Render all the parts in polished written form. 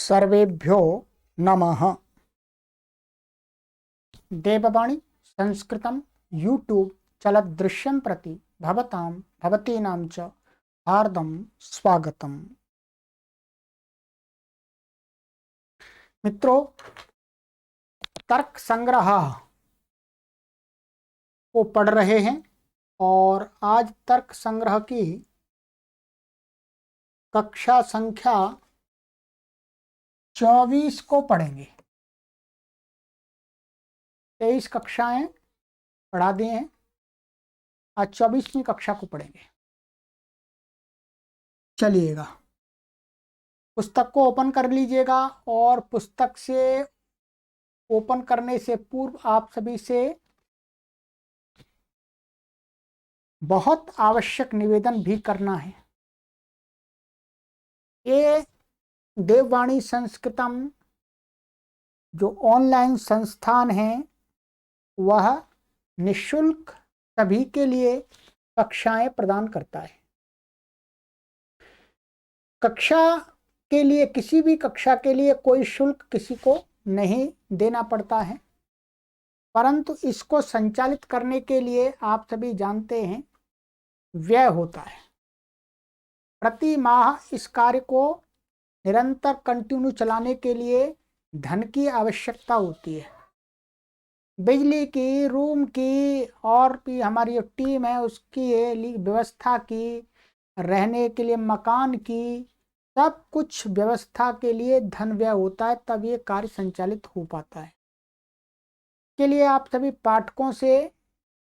सर्वेभ्यो नमः। देववाणी संस्कृतं यूट्यूब चलदृश्यं प्रति भवतां भवतीनां च हार्दं स्वागतम्। मित्रों, तर्क संग्रह को पढ़ रहे हैं और आज तर्क संग्रह की कक्षा संख्या 24 को पढ़ेंगे। 23 कक्षाएं पढ़ा दिए हैं, आज 24वीं कक्षा को पढ़ेंगे। चलिएगा, पुस्तक को ओपन कर लीजिएगा और पुस्तक से ओपन करने से पूर्व आप सभी से बहुत आवश्यक निवेदन भी करना है। ये देववाणी संस्कृतम जो ऑनलाइन संस्थान है वह निःशुल्क सभी के लिए कक्षाएं प्रदान करता है। कक्षा के लिए, किसी भी कक्षा के लिए कोई शुल्क किसी को नहीं देना पड़ता है, परंतु इसको संचालित करने के लिए आप सभी जानते हैं व्यय होता है। प्रति माह इस कार्य को निरंतर कंटिन्यू चलाने के लिए धन की आवश्यकता होती है। बिजली की, रूम की और भी हमारी जो टीम है उसकी व्यवस्था की, रहने के लिए मकान की, सब कुछ व्यवस्था के लिए धन व्यय होता है, तब ये कार्य संचालित हो पाता है। के लिए आप सभी पाठकों से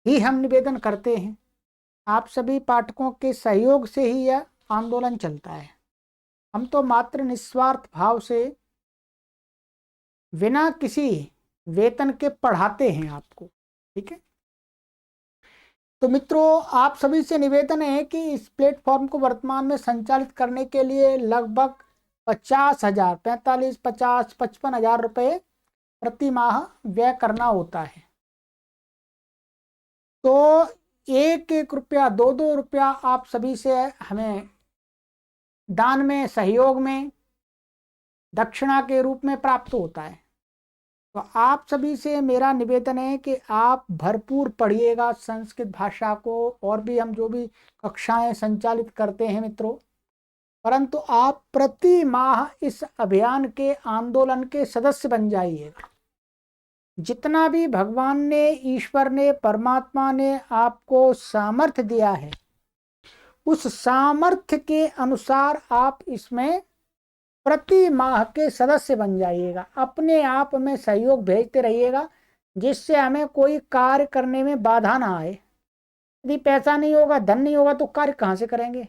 ही हम निवेदन करते हैं, आप सभी पाठकों के सहयोग से ही यह आंदोलन चलता है। हम तो मात्र निस्वार्थ भाव से बिना किसी वेतन के पढ़ाते हैं आपको, ठीक है। तो मित्रों, आप सभी से निवेदन है कि इस प्लेटफॉर्म को वर्तमान में संचालित करने के लिए लगभग 50,000, 45, 50, 55,000 रुपये प्रति माह व्यय करना होता है। तो 1-1 रुपया, 2-2 रुपया आप सभी से हमें दान में, सहयोग में, दक्षिणा के रूप में प्राप्त होता है। तो आप सभी से मेरा निवेदन है कि आप भरपूर पढ़िएगा संस्कृत भाषा को, और भी हम जो भी कक्षाएं संचालित करते हैं मित्रों, परंतु आप प्रति माह इस अभियान के, आंदोलन के सदस्य बन जाइएगा। जितना भी भगवान ने, ईश्वर ने, परमात्मा ने आपको सामर्थ्य दिया है, उस सामर्थ्य के अनुसार आप इसमें प्रति माह के सदस्य बन जाइएगा। अपने आप में सहयोग भेजते रहिएगा, जिससे हमें कोई कार्य करने में बाधा ना आए। यदि पैसा नहीं होगा, धन नहीं होगा, तो कार्य कहाँ से करेंगे?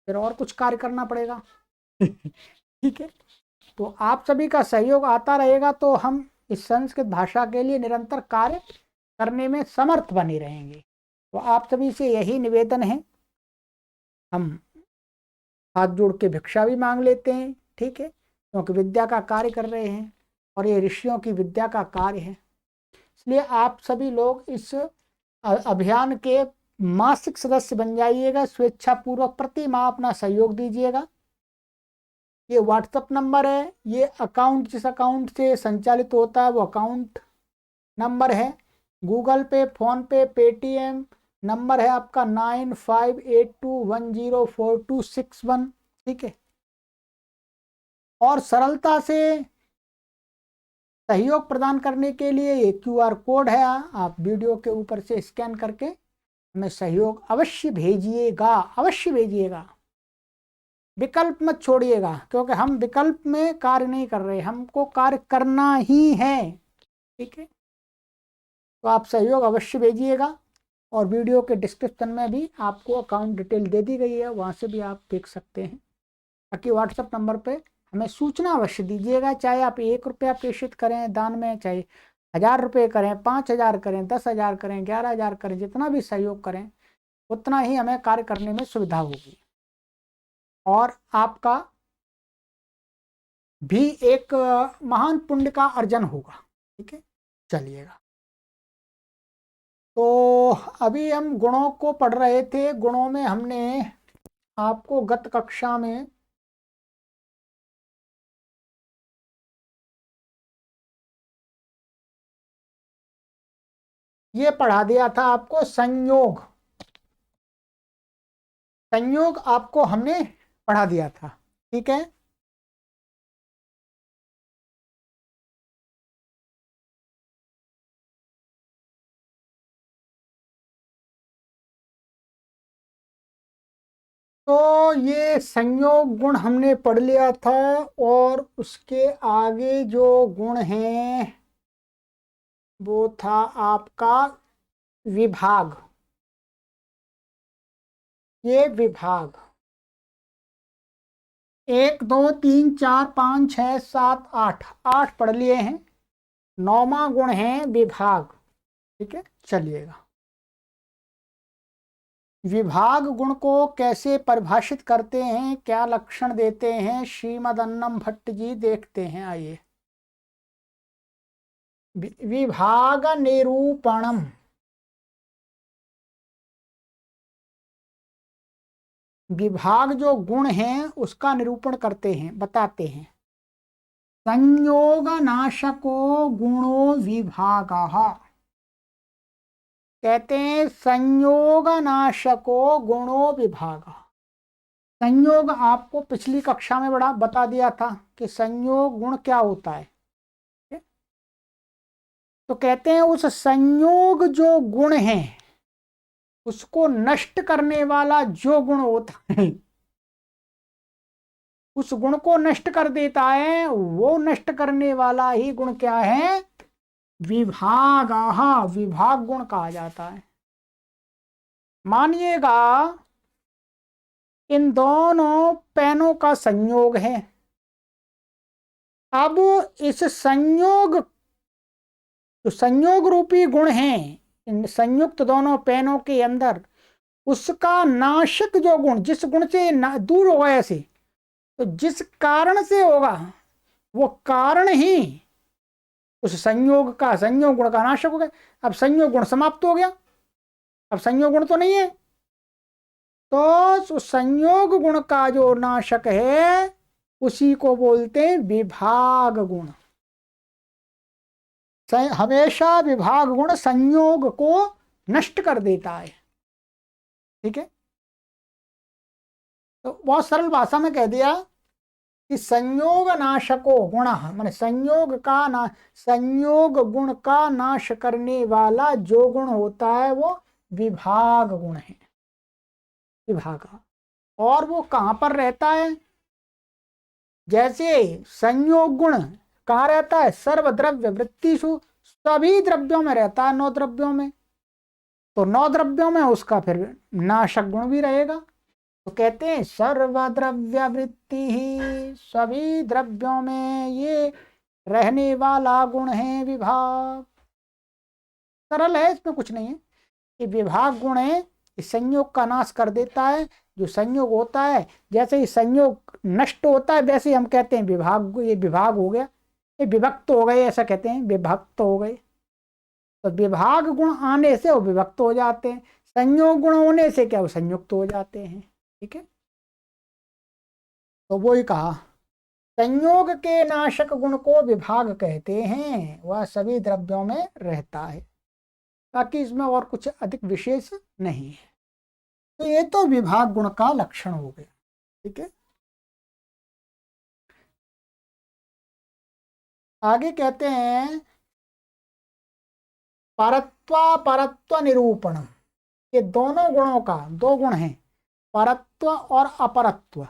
फिर और कुछ कार्य करना पड़ेगा। ठीक है, तो आप सभी का सहयोग आता रहेगा तो हम इस संस्कृत भाषा के लिए निरंतर कार्य करने में समर्थ बने रहेंगे। तो आप सभी से यही निवेदन है। हम हाथ जोड़ के भिक्षा भी मांग लेते हैं, ठीक है, क्योंकि विद्या का कार्य कर रहे हैं और ये ऋषियों की विद्या का कार्य है। इसलिए आप सभी लोग इस अभियान के मासिक सदस्य बन जाइएगा, स्वेच्छापूर्वक प्रति माह अपना सहयोग दीजिएगा। ये व्हाट्सएप नंबर है, ये अकाउंट, जिस अकाउंट से संचालित होता है वो अकाउंट नंबर है। गूगल पे, फोन पे, पेटीएम नंबर है आपका 9582104261, ठीक है। और सरलता से सहयोग प्रदान करने के लिए ये QR कोड है, आप वीडियो के ऊपर से स्कैन करके हमें सहयोग अवश्य भेजिएगा, अवश्य भेजिएगा। विकल्प मत छोड़िएगा, क्योंकि हम विकल्प में कार्य नहीं कर रहे, हमको कार्य करना ही है, ठीक है। तो आप सहयोग अवश्य भेजिएगा, और वीडियो के डिस्क्रिप्शन में भी आपको अकाउंट डिटेल दे दी गई है, वहाँ से भी आप देख सकते हैं। बाकी व्हाट्सएप नंबर पे हमें सूचना अवश्य दीजिएगा, चाहे आप 1 रुपया प्रेषित करें दान में, चाहे 1000 रुपये करें, 5000 करें, 10,000 करें, 11,000 करें, जितना भी सहयोग करें उतना ही हमें कार्य करने में सुविधा होगी और आपका भी एक महान पुण्य का अर्जन होगा, ठीक है। चलिएगा, तो अभी हम गुणों को पढ़ रहे थे। गुणों में हमने आपको गत कक्षा में ये पढ़ा दिया था आपको संयोग। संयोग आपको हमने पढ़ा दिया था, ठीक है। तो ये संयोग गुण हमने पढ़ लिया था, और उसके आगे जो गुण हैं वो था आपका विभाग। ये विभाग 1 2 3 4 5 6 7 8, 8 पढ़ लिए हैं। 9वां गुण है विभाग, ठीक है। चलिएगा, विभाग गुण को कैसे परिभाषित करते हैं, क्या लक्षण देते हैं, श्रीमद अन्नम भट्ट जी देखते हैं। आइए, विभाग निरूपणम। विभाग जो गुण हैं उसका निरूपण करते हैं, बताते हैं। संयोग नाशको गुणो विभागः। कहते हैं संयोग नाशको गुणो विभागः। संयोग आपको पिछली कक्षा में बड़ा बता दिया था कि संयोग गुण क्या होता है। तो कहते हैं उस संयोग जो गुण है उसको नष्ट करने वाला जो गुण होता है, उस गुण को नष्ट कर देता है, वो नष्ट करने वाला ही गुण क्या है, विभाग। विभाग गुण कहा जाता है। मानिएगा इन दोनों पेनों का संयोग है। अब इस संयोग, जो संयोग रूपी गुण है इन संयुक्त दोनों पेनों के अंदर, उसका नाशक जो गुण, जिस गुण से दूर होगा ऐसे, तो जिस कारण से होगा वो कारण ही उस संयोग का, संयोग गुण का नाशक हो गया। अब संयोग गुण समाप्त हो गया, अब संयोग गुण तो नहीं है, तो उस संयोग गुण का जो नाशक है उसी को बोलते हैं विभाग गुण। हमेशा विभाग गुण संयोग को नष्ट कर देता है, ठीक है। तो बहुत सरल भाषा में कह दिया कि संयोग नाशको गुण, माने संयोग का ना, संयोग गुण का नाश करने वाला जो गुण होता है वो विभाग गुण है, विभाग। और वो कहां पर रहता है, जैसे संयोग गुण कहाँ रहता है, सर्वद्रव्य वृत्तिषु, सभी द्रव्यों में रहता है, 9 द्रव्यों में। तो 9 द्रव्यों में उसका फिर नाशक गुण भी रहेगा। तो कहते हैं सर्वद्रव्य वृत्ति ही, सभी द्रव्यों में ये रहने वाला गुण है विभाग। सरल है, इसमें कुछ नहीं है। ये विभाग गुण है, इस संयोग का नाश कर देता है। जो संयोग होता है, जैसे ही संयोग नष्ट होता है वैसे हम कहते हैं विभाग, ये विभाग हो गया, ये विभक्त हो गए, ऐसा कहते हैं, विभक्त हो गए। तो विभाग गुण आने से वो विभक्त हो जाते हैं, संयोग गुण होने से क्या वो संयुक्त हो जाते हैं, ठीक है। तो वो ही कहा संयोग के नाशक गुण को विभाग कहते हैं, वह सभी द्रव्यों में रहता है, ताकि इसमें और कुछ अधिक विशेष नहीं है। तो ये तो विभाग गुण का लक्षण हो गया, ठीक है। आगे कहते हैं परत्व निरूपण। ये दोनों गुणों का, 2 गुण हैं, परत्व और अपरत्व,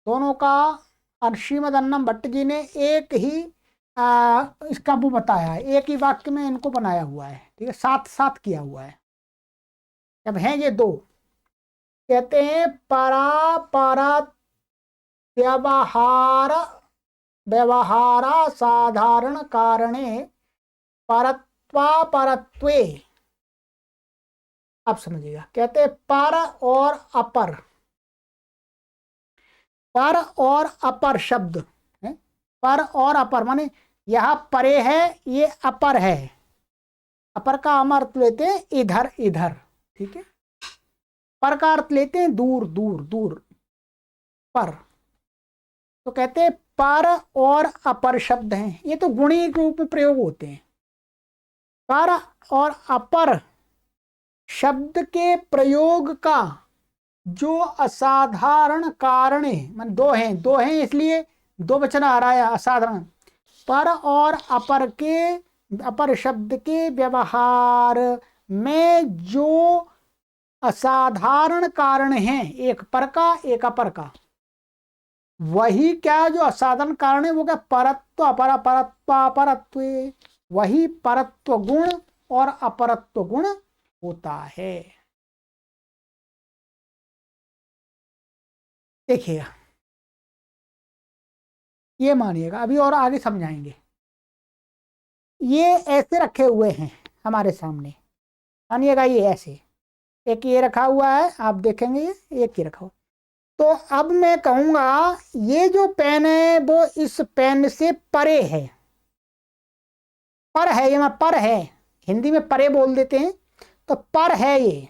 दोनों का श्रीमद अन्नम भट्ट जी ने एक ही इसका वो बताया है, एक ही वाक्य में इनको बनाया हुआ है, ठीक है, साथ साथ किया हुआ है। जब हैं ये 2, कहते हैं परा परा व्यवहार, व्यवहारा साधारण कारणे परत्वे। आप समझिएगा, कहते हैं पर और अपर, पर और अपर शब्द है। पर और अपर माने यह परे है, ये अपर है। अपर का हम अर्थ लेते हैं इधर इधर, ठीक है। पर का अर्थ लेते हैं दूर दूर दूर, पर। तो कहते हैं पर और अपर शब्द हैं, ये तो गुणी के रूप में प्रयोग होते हैं। पर और अपर शब्द के प्रयोग का जो असाधारण कारण है, मान दो हैं इसलिए दो वचन आ रहा है असाधारण, पर और अपर शब्द के व्यवहार में जो असाधारण कारण है, एक पर का एक अपर का, वही क्या जो असाधारण कारण है वो क्या परत्व अपरत्व अपरत्व, वही परत्व गुण और अपरत्व गुण होता है। देखिएगा, ये मानिएगा, अभी और आगे समझाएंगे। ये ऐसे रखे हुए हैं हमारे सामने, मानिएगा ये ऐसे, एक ये रखा हुआ है, आप देखेंगे ये एक ही रखा हुआ। तो अब मैं कहूंगा ये जो पेन है वो इस पेन से परे है, पर है, ये पर है, हिंदी में परे बोल देते हैं, तो पर है ये,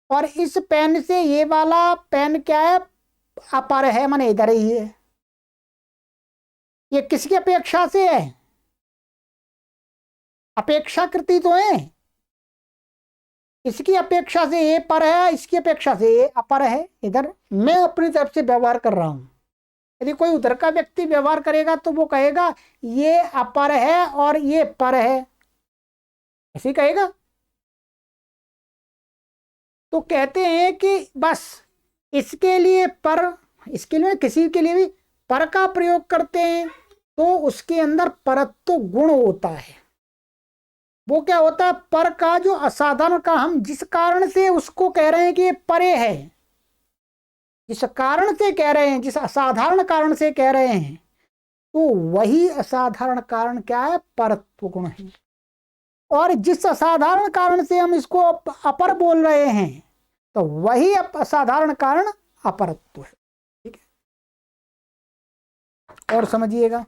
और इस पेन से ये वाला पेन क्या है, अपर है, माने इधर ही है। ये किसकी अपेक्षा से है, अपेक्षाकृति तो है, इसकी अपेक्षा से ये पर है, इसकी अपेक्षा से ये अपर है। इधर मैं अपनी तरफ से व्यवहार कर रहा हूं, यदि कोई उधर का व्यक्ति व्यवहार करेगा तो वो कहेगा ये अपर है और ये पर है, ऐसे कहेगा। तो कहते हैं कि बस इसके लिए पर, इसके लिए किसी के लिए भी पर का प्रयोग करते हैं तो उसके अंदर परत्व गुण होता है। वो क्या होता है, पर का जो असाधारण का, हम जिस कारण से उसको कह रहे हैं कि ये परे है, जिस कारण से कह रहे हैं, जिस असाधारण कारण से कह रहे हैं, तो वही असाधारण कारण क्या है, परत्व गुण है। और जिस असाधारण कारण से हम इसको अपर बोल रहे हैं तो वही असाधारण कारण अपरत्व है। ठीक है, और समझिएगा,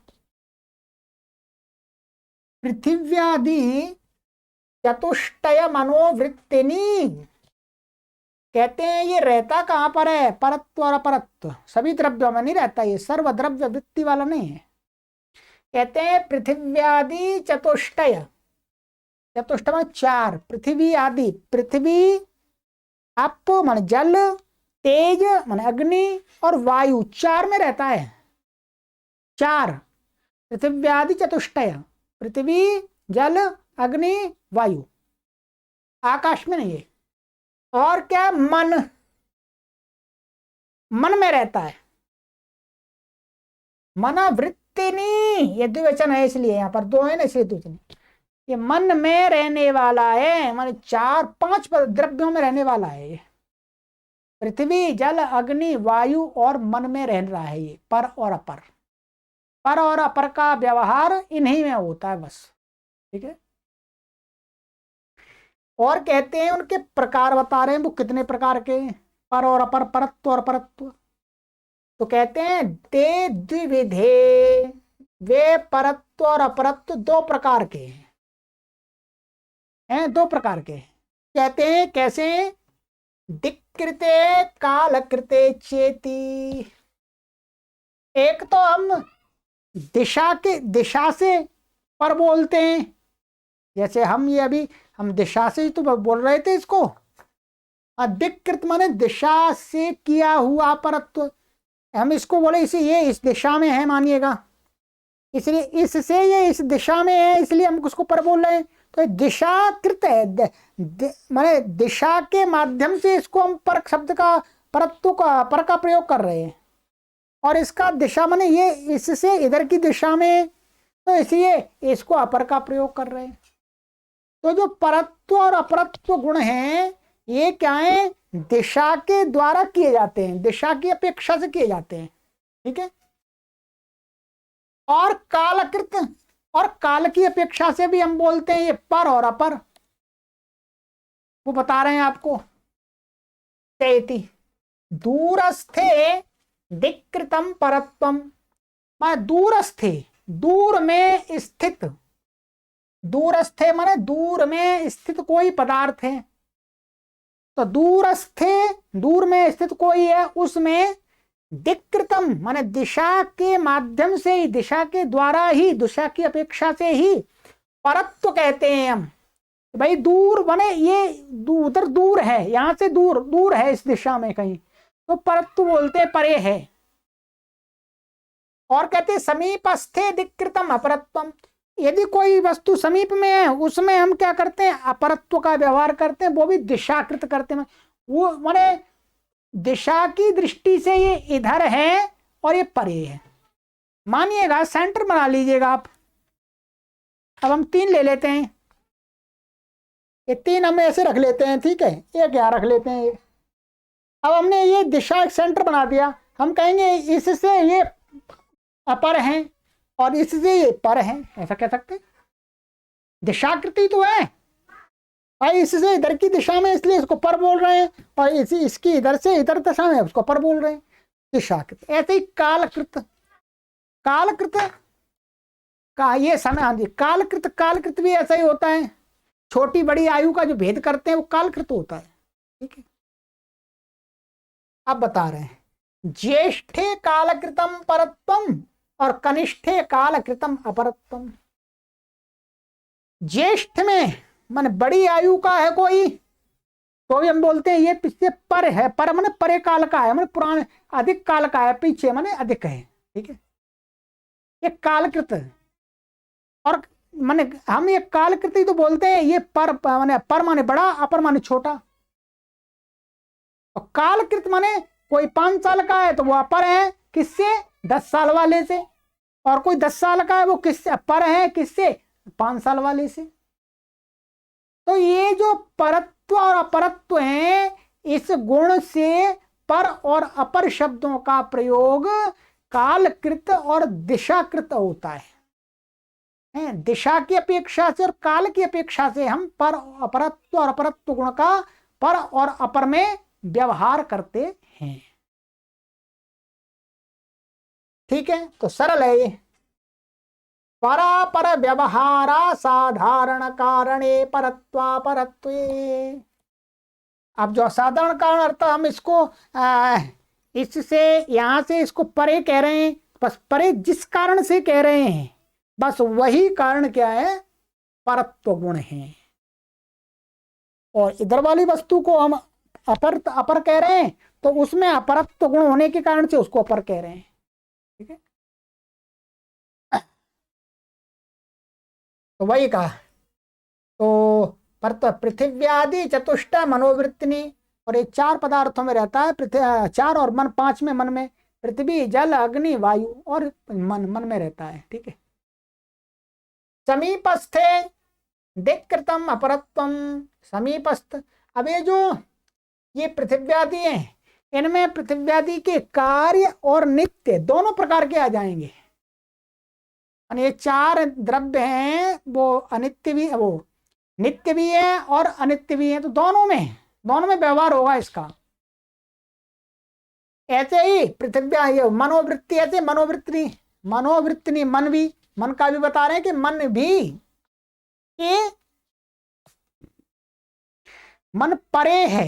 पृथिव्यादि चतुष्टय मनोवृत्तिनी, कहते हैं ये रहता कहां पर है, परत्व और अपरत्व, सभी द्रव्यों में नहीं रहता, ये सर्वद्रव्य वृत्ति वाला नहीं है। कहते हैं पृथिव्यादि चतुष्टय, चतुष्ट में चार, पृथ्वी आदि, पृथ्वी अप मन जल, तेज मन अग्नि और वायु, चार में रहता है, चार, पृथिव्यादि चतुष्टय, पृथ्वी जल अग्नि वायु, आकाश में नहीं है। और क्या, मन, मन में रहता है, मनोवृत्तिनी, ये द्विवचन है इसलिए यहाँ पर दो है ना, इसलिए द्विवचन, ये मन में रहने वाला है, मान चार पांच द्रव्यों में रहने वाला है ये, पृथ्वी जल अग्नि वायु और मन में रह रहा है ये, पर और अपर, पर और अपर का व्यवहार इन्हीं में होता है बस। ठीक है, और कहते हैं उनके प्रकार बता रहे हैं, वो कितने प्रकार के, पर और अपर, परत्व और परत्व। तो कहते हैं ते द्विविधे, वे परत्व और अपरत्व दो प्रकार के हैं, दो प्रकार के। कहते हैं कैसे, दिक्कृते कालकृते चेती, एक तो हम दिशा से पर बोलते हैं, जैसे हम ये अभी हम दिशा से ही तो बोल रहे थे इसको, अधिकृत माने दिशा से किया हुआ परत्व, हम इसको बोले इसे ये इस दिशा में है मानिएगा, इसलिए इससे ये इस दिशा में है इसलिए हम उसको पर बोल रहे हैं। तो दिशाकृत है, माने दिशा के माध्यम से इसको हम पर शब्द का परत्व का पर का प्रयोग कर रहे हैं, और इसका दिशा माने ये इससे इधर की दिशा में, तो इसलिए इसको अपर का प्रयोग कर रहे हैं। तो जो परत्व और अपरत्व गुण हैं ये क्या है, दिशा के द्वारा किए जाते हैं, दिशा की अपेक्षा से किए जाते हैं। ठीक है, और कालकृत और काल की अपेक्षा से भी हम बोलते हैं ये पर और अपर, वो बता रहे हैं आपको। तेति दूरस्थे दिक्कृतम परत्वम, मैं दूरस्थे, दूर में स्थित, दूरस्थे माने दूर में स्थित कोई पदार्थ है, तो दूरस्थे दूर में स्थित कोई है, उसमें दिक्कृतम माने दिशा के माध्यम से ही, दिशा के द्वारा ही, दिशा की अपेक्षा से ही परत्व कहते हैं हम, भाई दूर बने, ये उधर दूर है, यहां से दूर दूर है इस दिशा में कहीं, तो परत्व बोलते परे है। और कहते समीपस्थे दिक्कृतम अपरत्वम, यदि कोई वस्तु समीप में है उसमें हम क्या करते हैं, अपरत्व का व्यवहार करते हैं, वो भी दिशाकृत करते हैं। वो माने दिशा की दृष्टि से ये इधर है और ये परे है। मानिएगा सेंटर बना लीजिएगा आप। अब हम 3 ले लेते हैं, ये 3 हम ऐसे रख लेते हैं, ठीक है, एक यहाँ रख लेते हैं। अब हमने ये दिशा एक सेंटर बना दिया, हम कहेंगे इससे ये अपर है और इससे ये पर है, ऐसा कह सकते हैं। दिशाकृति तो है भाई, इससे इधर की दिशा में इसलिए इसको पर बोल रहे हैं, और इसकी इधर से इधर दिशा में उसको पर बोल रहे हैं, दिशाकृत। ऐसे ही कालकृत, कालकृत का ये समय, हाँ जी, कालकृत, कालकृत भी ऐसा ही होता है, छोटी बड़ी आयु का जो भेद करते हैं वो कालकृत होता है, ठीक है। अब बता रहे हैं ज्येष्ठे कालकृतम परत्वम और कनिष्ठे कालकृतम अपरत्वम। ज्येष्ठ में माने बड़ी आयु का है कोई, तो भी हम बोलते हैं ये पीछे पर है, पर माने परे काल का है, माने पुराने अधिक काल का है, पीछे माने अधिक है, ठीक है, ये कालकृत। और माने हम ये कालकृति तो बोलते हैं, ये पर माने बड़ा, अपर माने छोटा। और कालकृत माने कोई 5 साल का है तो वो अपर है, किससे, 10 साल वाले से, और कोई 10 साल का है वो किससे पर है, किससे, 5 साल वाले से। तो ये जो परत्व और अपरत्व है, इस गुण से पर और अपर शब्दों का प्रयोग कालकृत और दिशाकृत होता है। दिशा की अपेक्षा से और काल की अपेक्षा से हम पर अपरत्व और अपरत्व गुण का पर और अपर में व्यवहार करते हैं, ठीक है। तो सरल है ये, परापर व्यवहारा साधारण कारणे परत्वा परत्वे। अब जो असाधारण कारण अर्थ हम इसको इससे यहां से इसको परे कह रहे हैं, बस परे जिस कारण से कह रहे हैं बस वही कारण क्या है, परत्व गुण है। और इधर वाली वस्तु को हम अपर कह रहे हैं, तो उसमें अपरत्व गुण होने के कारण से उसको अपर कह रहे हैं, ठीक है। तो वही कहा, तो पृथिव्यादि चतुष्ट मनोवृत्तिनी, और ये 4 पदार्थों में रहता है, पृथ्वी 4 और मन 5 में, मन में पृथ्वी जल अग्नि वायु और मन में रहता है, ठीक है। समीपस्थे दिक्कृतम अपरत्वम, समीपस्थ। अब ये पृथिव्यादि हैं, इनमें पृथिव्यादि के कार्य और नित्य दोनों प्रकार के आ जाएंगे। ये 4 द्रव्य हैं, वो अनित्य भी, वो नित्य भी है और अनित्य भी है, तो दोनों में व्यवहार होगा इसका। ऐसे ही पृथ्वी मनोवृत्ति, ऐसे मनोवृत्ति मन का भी बता रहे हैं कि मन भी ये मन परे है।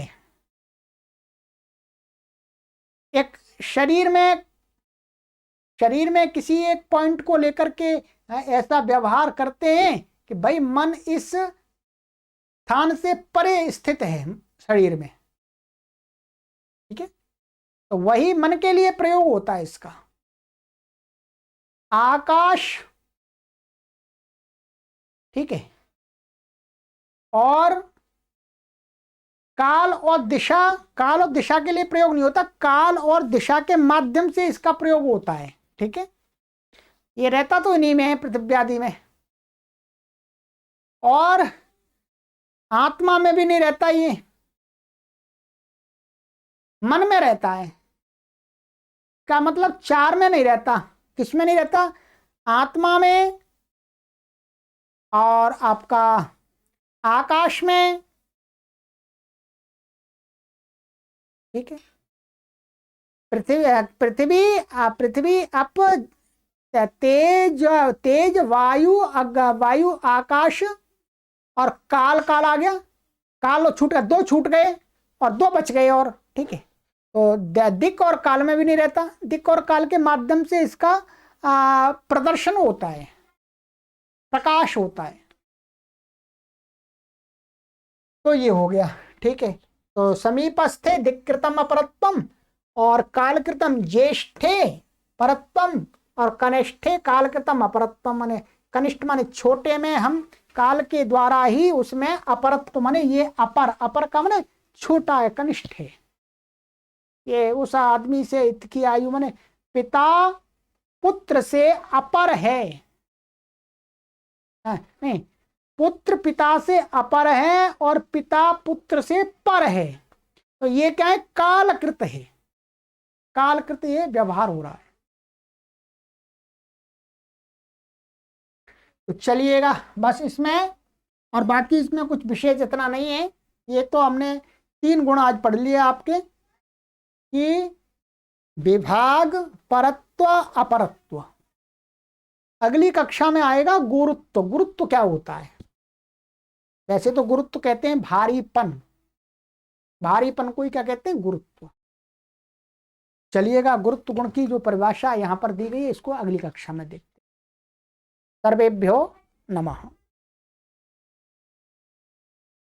एक शरीर में किसी एक पॉइंट को लेकर के ऐसा व्यवहार करते हैं कि भाई मन इस स्थान से परे स्थित है शरीर में, ठीक है। तो वही मन के लिए प्रयोग होता है इसका। आकाश, ठीक है, और काल और दिशा के लिए प्रयोग नहीं होता, काल और दिशा के माध्यम से इसका प्रयोग होता है, ठीक है। ये रहता तो इन्हीं में है, पृथ्वी आदि में, और आत्मा में भी नहीं रहता, ये मन में रहता है। का मतलब 4 में नहीं रहता, किस में नहीं रहता, आत्मा में और आपका आकाश में, ठीक है। पृथ्वी अप तेज वायु आकाश, और काल आ गया, काल छूट गया, 2 छूट गए और 2 बच गए, और ठीक है। तो दिक् और काल में भी नहीं रहता, दिक् और काल के माध्यम से इसका प्रदर्शन होता है, प्रकाश होता है। तो ये हो गया, ठीक है। तो समीपस्थे धिक्कृतम अपरत्वम और कालकृतम ज्येष्ठे परत्वम और कनिष्ठे कालकृतम अपरत्वम, माने कनिष्ठ माने छोटे में हम काल के द्वारा ही उसमें अपरत्व माने ये अपर, अपर का माने छोटा है, कनिष्ठ है। ये उस आदमी से इतकी आयु माने पिता पुत्र से अपर है, नहीं, पुत्र पिता से अपर है और पिता पुत्र से पर है। तो ये क्या है, कालकृत है, कालकृत ये व्यवहार हो रहा है। तो चलिएगा बस इसमें, और बाकी इसमें कुछ विशेष इतना नहीं है। ये तो हमने 3 गुण आज पढ़ लिए आपके, कि विभाग, परत्व, अपरत्व। अगली कक्षा में आएगा गुरुत्व। गुरुत्व क्या होता है? वैसे तो गुरुत्व कहते हैं भारीपन, भारीपन को ही क्या कहते हैं, गुरुत्व। चलिएगा, गुरुत्व गुण की जो परिभाषा यहाँ पर दी गई है इसको अगली कक्षा में देखते हैं। सर्वेभ्यो नमः।